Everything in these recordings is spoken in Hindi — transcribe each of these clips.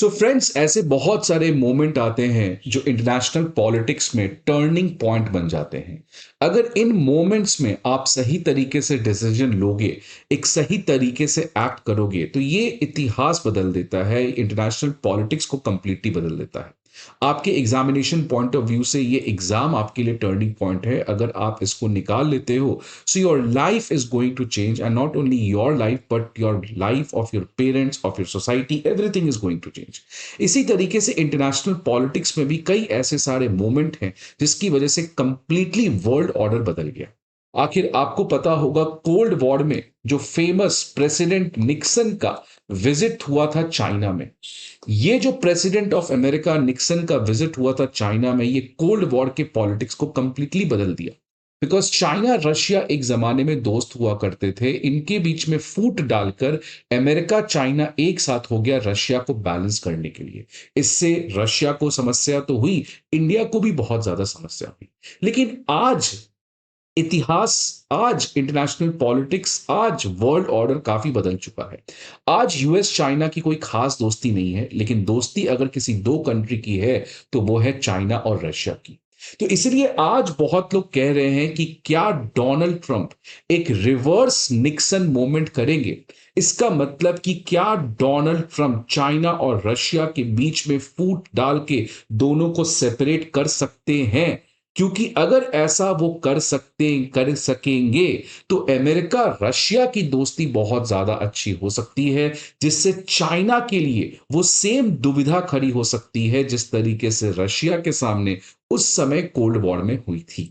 सो फ्रेंड्स, ऐसे बहुत सारे मोमेंट आते हैं जो इंटरनेशनल पॉलिटिक्स में टर्निंग पॉइंट बन जाते हैं। अगर इन मोमेंट्स में आप सही तरीके से डिसीजन लोगे, एक सही तरीके से एक्ट करोगे, तो ये इतिहास बदल देता है, इंटरनेशनल पॉलिटिक्स को कंप्लीटली बदल देता है। आपके एग्जामिनेशन पॉइंट ऑफ व्यू से ये एग्जाम आपके लिए टर्निंग पॉइंट है। अगर आप इसको निकाल लेते हो, so your life is going to change, and not only your life but your life of your parents, of your society, everything is going to change. इसी तरीके से इंटरनेशनल पॉलिटिक्स में भी कई ऐसे सारे मोमेंट हैं जिसकी वजह से कंप्लीटली वर्ल्ड ऑर्डर बदल गया। आखिर आपको पता होगा, कोल्ड वॉर में जो फेमस प्रेसिडेंट निक्सन का विजिट हुआ था चाइना में, ये जो प्रेसिडेंट ऑफ अमेरिका निक्सन का विजिट हुआ था चाइना में, ये कोल्ड वॉर के पॉलिटिक्स को कंप्लीटली बदल दिया। बिकॉज चाइना रशिया एक जमाने में दोस्त हुआ करते थे, इनके बीच में फूट डालकर अमेरिका चाइना एक साथ हो गया रशिया को बैलेंस करने के लिए। इससे रशिया को समस्या तो हुई, इंडिया को भी बहुत ज्यादा समस्या हुई। लेकिन आज इतिहास, आज इंटरनेशनल पॉलिटिक्स, आज वर्ल्ड ऑर्डर काफी बदल चुका है। आज यूएस चाइना की कोई खास दोस्ती नहीं है, लेकिन दोस्ती अगर किसी दो कंट्री की है तो वो है चाइना और रशिया की। तो इसलिए आज बहुत लोग कह रहे हैं कि क्या डोनाल्ड ट्रंप एक रिवर्स निक्सन मूवमेंट करेंगे। इसका मतलब कि क्या डोनाल्ड ट्रंप चाइना और रशिया के बीच में फूट डाल के दोनों को सेपरेट कर सकते हैं। क्योंकि अगर ऐसा वो कर सकेंगे तो अमेरिका रशिया की दोस्ती बहुत ज्यादा अच्छी हो सकती है, जिससे चाइना के लिए वो सेम दुविधा खड़ी हो सकती है जिस तरीके से रशिया के सामने उस समय कोल्ड वॉर में हुई थी।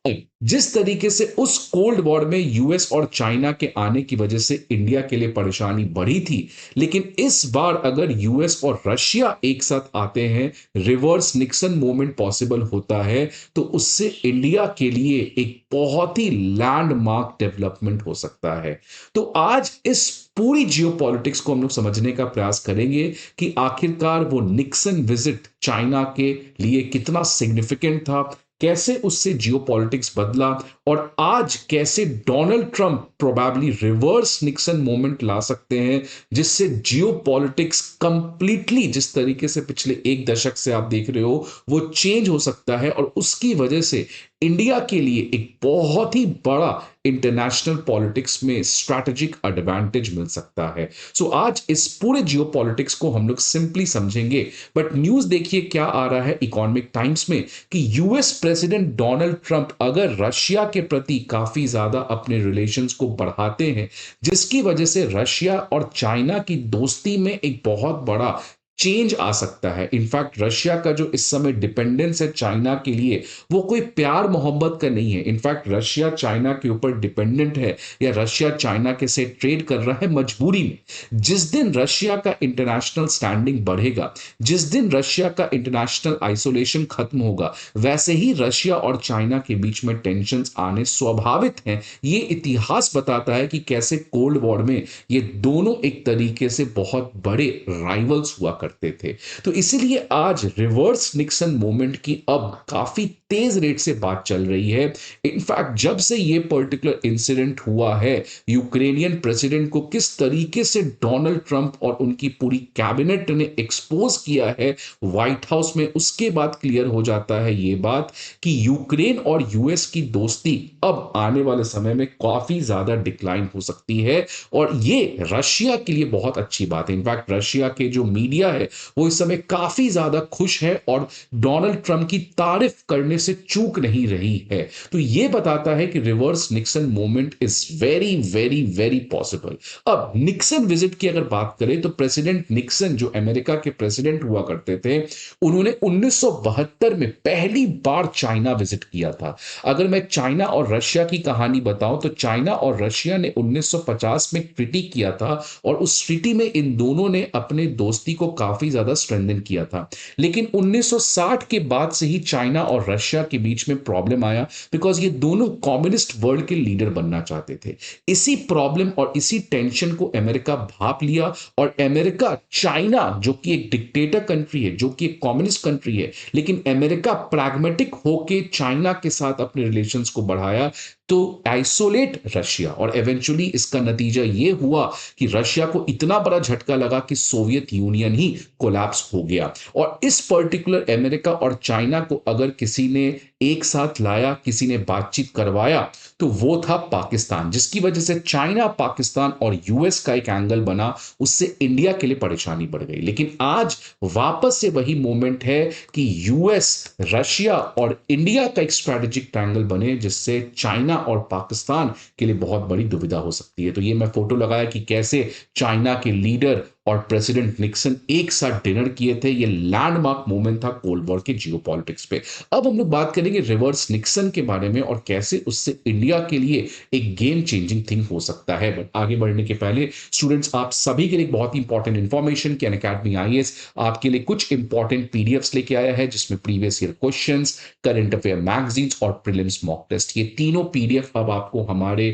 अब जिस तरीके से उस कोल्ड वॉर में यूएस और चाइना के आने की वजह से इंडिया के लिए परेशानी बढ़ी थी, लेकिन इस बार अगर यूएस और रशिया एक साथ आते हैं, रिवर्स निक्सन मूवमेंट पॉसिबल होता है, तो उससे इंडिया के लिए एक बहुत ही लैंडमार्क डेवलपमेंट हो सकता है। तो आज इस पूरी जियोपॉलिटिक्स को हम लोग समझने का प्रयास करेंगे कि आखिरकार वो निक्सन विजिट चाइना के लिए कितना सिग्निफिकेंट था, कैसे उससे जियोपॉलिटिक्स बदला, और आज कैसे Donald Trump probably reverse Nixon moment ला सकते हैं, जिससे जियोपॉलिटिक्स कंप्लीटली, जिस तरीके से पिछले एक दशक से आप देख रहे हो, वो चेंज हो सकता है और उसकी वजह से इंडिया के लिए एक बहुत ही बड़ा इंटरनेशनल पॉलिटिक्स में स्ट्रैटेजिक एडवांटेज मिल सकता है। सो आज इस पूरे जियोपॉलिटिक्स को हम लोग सिंपली समझेंगे। बट न्यूज देखिए क्या आ रहा है इकोनॉमिक टाइम्स में कि यूएस प्रेसिडेंट डोनाल्ड ट्रंप अगर रशिया के प्रति काफी ज्यादा अपने रिलेशंस को बढ़ाते हैं, जिसकी वजह से रशिया और चाइना की दोस्ती में एक बहुत बड़ा चेंज आ सकता है। इनफैक्ट रशिया का जो इस समय डिपेंडेंस है चाइना के लिए, वो कोई प्यार मोहब्बत का नहीं है। इनफैक्ट रशिया चाइना के ऊपर डिपेंडेंट है, या रशिया चाइना के से ट्रेड कर रहा है मजबूरी में। जिस दिन रशिया का इंटरनेशनल स्टैंडिंग बढ़ेगा, जिस दिन रशिया का इंटरनेशनल आइसोलेशन खत्म होगा, वैसे ही रशिया और चाइना के बीच में टेंशन आने स्वाभाविक हैं। ये इतिहास बताता है कि कैसे कोल्ड वॉर में ये दोनों एक तरीके से बहुत बड़े राइवल्स हुआ करते थे। तो इसीलिए आज रिवर्स निक्सन मूवमेंट की अब काफी तेज रेट से बात चल रही है। इनफैक्ट जब से ये पर्टिकुलर इंसिडेंट हुआ है, यूक्रेनियन प्रेसिडेंट को किस तरीके से डोनाल्ड ट्रंप और उनकी पूरी कैबिनेट ने एक्सपोज किया है व्हाइट हाउस में, उसके बाद क्लियर हो जाता है ये बात कि यूक्रेन और यूएस की दोस्ती अब आने वाले समय में काफी ज्यादा डिक्लाइन हो सकती है। और ये रशिया के लिए बहुत अच्छी बात है। इनफैक्ट रशिया के जो मीडिया है वो इस समय काफी ज्यादा खुश है और डोनाल्ड ट्रंप की तारीफ करने से चूक नहीं रही है। तो ये बताता है कि reverse Nixon movement is very very very possible. अब निक्सन विजिट की अगर बात करें तो प्रेसिडेंट निक्सन जो अमेरिका के प्रेसिडेंट हुआ करते थे, उन्होंने 1972 में पहली बार चाइना विजिट किया था। अगर मैं चाइना और रशिया की कहानी बताऊं तो चाइना और रशिया ने 1950 में ट्रीटी किया था, और उस ट्रीटी में इन दोनों ने अपने दोस्ती को काफी ज्यादा स्ट्रेंथन किया था। लेकिन 1960 के बाद से ही चाइना और रशिया रशिया के बीच में प्रॉब्लम आया बिकॉज ये दोनों कम्युनिस्ट वर्ल्ड के लीडर बनना चाहते थे। इसी प्रॉब्लम और इसी टेंशन को अमेरिका भाप लिया और अमेरिका चाइना जो कि एक डिक्टेटर कंट्री है, जो कि एक कम्युनिस्ट कंट्री है, लेकिन अमेरिका प्रैग्मेटिक होके चाइना के साथ अपने रिलेशंस को बढ़ाया तो आइसोलेट रशिया। और एवेंचुअली इसका नतीजा यह हुआ कि रशिया को इतना बड़ा झटका लगा कि सोवियत यूनियन ही कोलैप्स हो गया। और इस पर्टिकुलर अमेरिका और चाइना को अगर किसी ने एक साथ लाया, किसी ने बातचीत करवाया, तो वो था पाकिस्तान, जिसकी वजह से चाइना, पाकिस्तान और यूएस का एक एंगल बना, उससे इंडिया के लिए परेशानी बढ़ गई। लेकिन आज वापस से वही मोमेंट है कि यूएस, रशिया और इंडिया का एक स्ट्रैटेजिक ट्रायंगल बने, जिससे चाइना और पाकिस्तान के लिए बहुत बड़ी दुविधा हो सकती है। तो ये मैं फोटो लगाया कि कैसे चाइना के लीडर और प्रेसिडेंट निक्सन एक साथ डिनर किए थे। ये लैंडमार्क मोमेंट था कोल्ड वॉर के जियोपॉलिटिक्स पे। अब हम लोग बात करेंगे रिवर्स निक्सन के बारे में और कैसे उससे इंडिया के लिए एक गेम चेंजिंग थिंग हो सकता है। बट आगे बढ़ने के पहले स्टूडेंट्स, आप सभी के लिए एक बहुत ही इंपॉर्टेंट इंफॉर्मेशन कि अनअकैडमी आईएएस आपके लिए कुछ इंपॉर्टेंट पीडीएफ्स लेके आया है, जिसमें previous year questions, current affair magazines और प्रीलिम्स मॉक टेस्ट, ये तीनों पीडीएफ अब आपको हमारे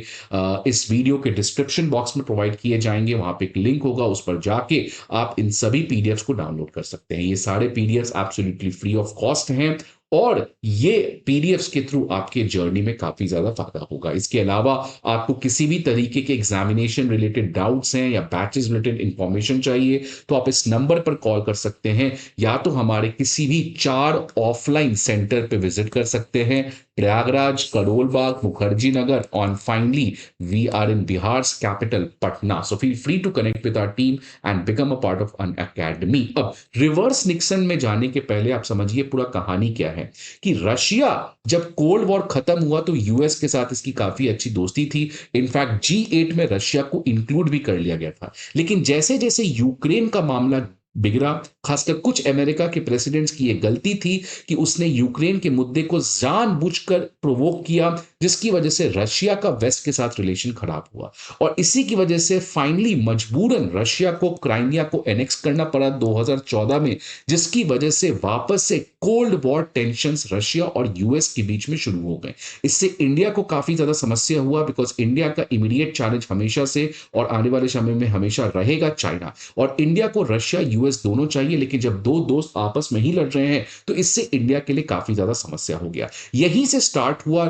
इस वीडियो के डिस्क्रिप्शन बॉक्स में प्रोवाइड किए जाएंगे। वहां पे एक लिंक होगा, उस पर जाके आप इन सभी पीडीएफ्स को डाउनलोड कर सकते हैं। ये सारे PDFs absolutely free of cost हैं और ये पीडीएफ्स के थ्रू आपके जर्नी में काफी ज्यादा फायदा होगा। इसके अलावा आपको किसी भी तरीके के एग्जामिनेशन रिलेटेड डाउट्स हैं या बैचेस रिलेटेड इंफॉर्मेशन चाहिए तो आप इस नंबर पर कॉल कर सकते हैं, या तो हमारे किसी भी 4 ऑफलाइन सेंटर पे विजिट कर सकते हैं, Prayagraj, Karol Bagh, Mukherjee Nagar, and finally we are in Bihar's capital Patna. So feel free to connect with our team and become a part of an academy. अब रिवर्स निक्सन में जाने के पहले आप समझिए पूरा कहानी क्या है कि रशिया जब कोल्ड वॉर खत्म हुआ तो यूएस के साथ इसकी काफी अच्छी दोस्ती थी। इनफैक्ट G8 में रशिया को इंक्लूड भी कर लिया गया था। लेकिन जैसे जैसे यूक्रेन का मामला बिगड़ा, खासकर कुछ अमेरिका के प्रेसिडेंट्स की यह गलती थी कि उसने यूक्रेन के मुद्दे को जानबूझकर प्रोवोक किया, जिसकी वजह से रशिया का वेस्ट के साथ रिलेशन खराब हुआ। और इसी की वजह से फाइनली मजबूरन रशिया को क्राइमिया को एनेक्स करना पड़ा 2014 में, जिसकी वजह से वापस से कोल्ड वॉर टेंशंस रशिया और यूएस के बीच में शुरू हो गए। इससे इंडिया को काफी ज्यादा समस्या हुआ बिकॉज इंडिया का इमीडिएट चैलेंज हमेशा से और आने वाले समय में हमेशा रहेगा चाइना, और इंडिया को रशिया यूएस दोनों चाहिए। लेकिन जब दो दोस्त आपस में ही लड़ रहे हैं तो इससे इंडिया के लिए काफी ज्यादा समस्या हो गया। यहीं से स्टार्ट हुआ,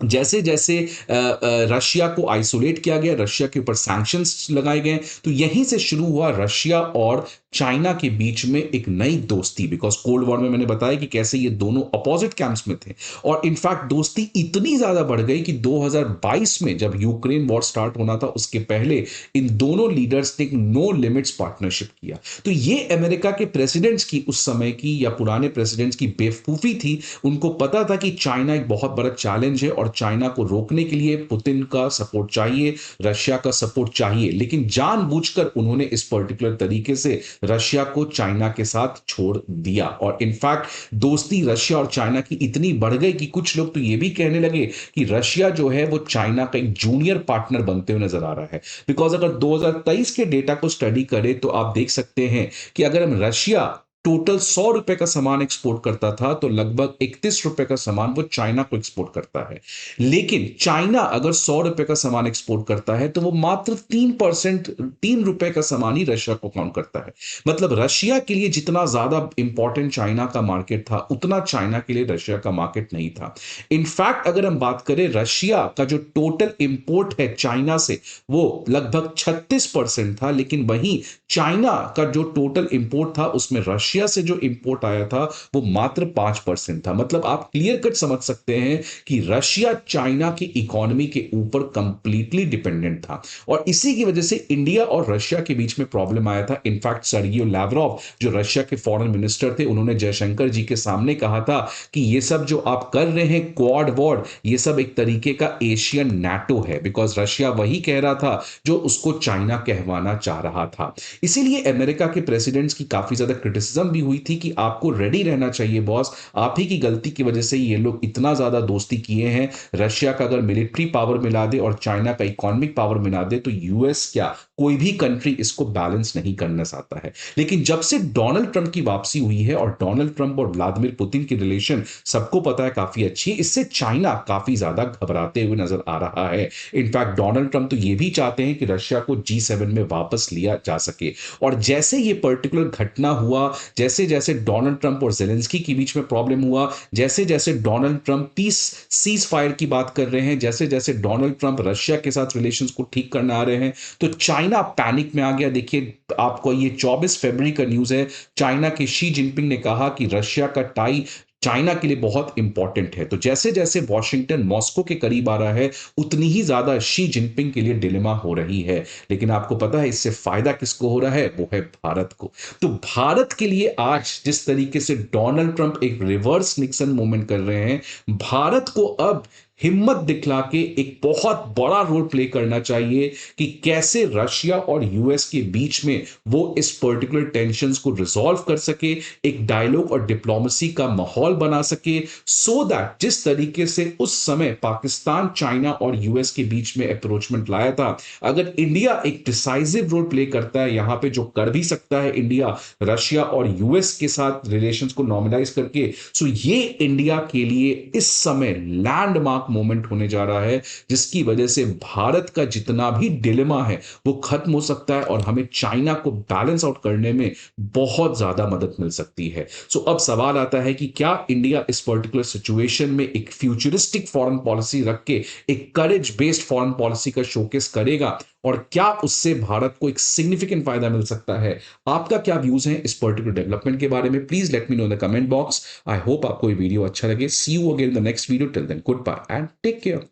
जैसे जैसे रशिया को आइसोलेट किया गया, रशिया के ऊपर सैंक्शंस लगाए गए, तो यहीं से शुरू हुआ रशिया और चाइना के बीच में एक नई दोस्ती। बिकॉज कोल्ड वॉर में मैंने बताया कि कैसे ये दोनों अपोजिट कैंप्स में थे, और इनफैक्ट दोस्ती इतनी ज्यादा बढ़ गई कि 2022 में जब यूक्रेन वॉर स्टार्ट होना था उसके पहले इन दोनों लीडर्स ने एक नो लिमिट्स पार्टनरशिप किया। तो ये अमेरिका के प्रेसिडेंट्स की उस समय की या पुराने प्रेसिडेंट्स की बेवकूफी थी। उनको पता था कि चाइना एक बहुत बड़ा चैलेंज है और चाइना को रोकने के लिए पुतिन का सपोर्ट चाहिए, रशिया का सपोर्ट चाहिए, लेकिन जानबूझकर उन्होंने इस पर्टिकुलर तरीके से रशिया को चाइना के साथ छोड़ दिया। और इनफैक्ट दोस्ती रशिया और चाइना की इतनी बढ़ गई कि कुछ लोग तो ये भी कहने लगे कि रशिया जो है वो चाइना का एक जूनियर पार्टनर बनते हुए नजर आ रहा है। बिकॉज अगर 2023 के डेटा को स्टडी करें तो आप देख सकते हैं कि अगर हम रशिया टोटल 100 रुपए का सामान एक्सपोर्ट करता था तो लगभग 31 रुपए का सामान वो चाइना को एक्सपोर्ट करता है। लेकिन चाइना अगर 100 रुपए का सामान एक्सपोर्ट करता है तो वो मात्र 3%, 3 रुपए का सामान ही रशिया को काउंट करता है। मतलब रशिया के लिए जितना ज्यादा इंपॉर्टेंट चाइना का मार्केट था उतना चाइना के लिए रशिया का मार्केट नहीं था। इनफैक्ट अगर हम बात करें रशिया का जो टोटल इंपोर्ट है चाइना से वो लगभग 36% था, लेकिन वहीं चाइना का जो टोटल इंपोर्ट था उसमें रशिया से जो इंपोर्ट आया था वो मात्र 5% था। मतलब आप क्लियर कट समझ सकते हैं कि रशिया चाइना की इकोनॉमी के ऊपर कंप्लीटली डिपेंडेंट था, और इसी की वजह से इंडिया और रशिया के बीच में प्रॉब्लम आया था। इनफैक्ट सर्गियो लैवरोव जो रशिया के फॉरेन मिनिस्टर थे, उन्होंने जयशंकर जी के सामने कहा था कि ये सब जो आप कर रहे हैं क्वाड वॉर, ये सब एक तरीके का एशियन नाटो है, बिकॉज रशिया वही कह रहा था जो उसको चाइना कहवाना चाह रहा था। इसीलिए अमेरिका के प्रेसिडेंट्स की काफी ज्यादा क्रिटिसिज्म कंसर्न भी हुई थी कि आपको रेडी रहना चाहिए बॉस, आप ही की गलती की वजह से ये लोग इतना ज़्यादा दोस्ती किए हैं। रशिया का अगर मिलिट्री पावर मिला दे और चाइना का इकोनॉमिक पावर मिला दे तो यूएस क्या, कोई भी कंट्री इसको बैलेंस नहीं करना चाहता है। लेकिन जब से डोनाल्ड ट्रंप की वापसी हुई है, और डोनाल्ड ट्रंप और व्लादिमीर पुतिन की रिलेशन सबको पता है काफ़ी अच्छी है, इससे चाइना काफ़ी ज़्यादा घबराते हुए नज़र आ रहा है। इनफैक्ट डोनाल्ड ट्रंप तो ये भी चाहते हैं कि रशिया को G7 में वापस लिया जा सके। और जैसे ये पर्टिकुलर घटना हुआ, जैसे जैसे डोनाल्ड ट्रंप और जेलेंस्की के बीच में प्रॉब्लम हुआ, जैसे जैसे Donald Trump peace cease fire की बात कर रहे हैं, जैसे जैसे डोनाल्ड ट्रंप रशिया के साथ रिलेशंस को ठीक करने आ रहे हैं, तो चाइना पैनिक में आ गया। देखिए, आपको ये 24 फरवरी का न्यूज़ है, चाइना के शी जिनपिंग ने कहा कि रशिया का टाई चाइना के लिए बहुत इंपॉर्टेंट है। तो जैसे जैसे वॉशिंगटन मॉस्को के करीब आ रहा है, उतनी ही ज्यादा शी जिनपिंग के लिए डिलेमा हो रही है। लेकिन आपको पता है इससे फायदा किसको हो रहा है? वो है भारत को। तो भारत के लिए आज जिस तरीके से डोनाल्ड ट्रंप एक रिवर्स निक्सन मूवमेंट कर रहे हैं, भारत को अब हिम्मत दिखला के एक बहुत बड़ा रोल प्ले करना चाहिए कि कैसे रशिया और यूएस के बीच में वो इस पर्टिकुलर टेंशंस को रिजॉल्व कर सके, एक डायलॉग और डिप्लोमेसी का माहौल बना सके, सो दैट जिस तरीके से उस समय पाकिस्तान, चाइना और यूएस के बीच में अप्रोचमेंट लाया था, अगर इंडिया एक डिसाइसिव रोल प्ले करता है यहां पे, जो कर भी सकता है इंडिया रशिया और यूएस के साथ रिलेशंस को नॉर्मलाइज करके, सो ये इंडिया के लिए इस समय लैंडमार्क मोमेंट होने जा रहा है, जिसकी वजह से भारत का जितना भी डिलेमा है वो खत्म हो सकता है और हमें चाइना को बैलेंस आउट करने में बहुत ज्यादा मदद मिल सकती है। सो अब सवाल आता है कि क्या इंडिया इस पर्टिकुलर सिचुएशन में एक फ्यूचरिस्टिक फॉरेन पॉलिसी रख के एक करेज बेस्ड फॉरेन पॉलिसी का शोकेस करेगा, और क्या उससे भारत को एक सिग्निफिकेंट फायदा मिल सकता है? आपका क्या व्यूज है इस पर्टिकुलर डेवलपमेंट के बारे में? Please let me know in the comment box. I hope आपको ये वीडियो अच्छा लगे। See you again in the next video. Till then, goodbye and take care.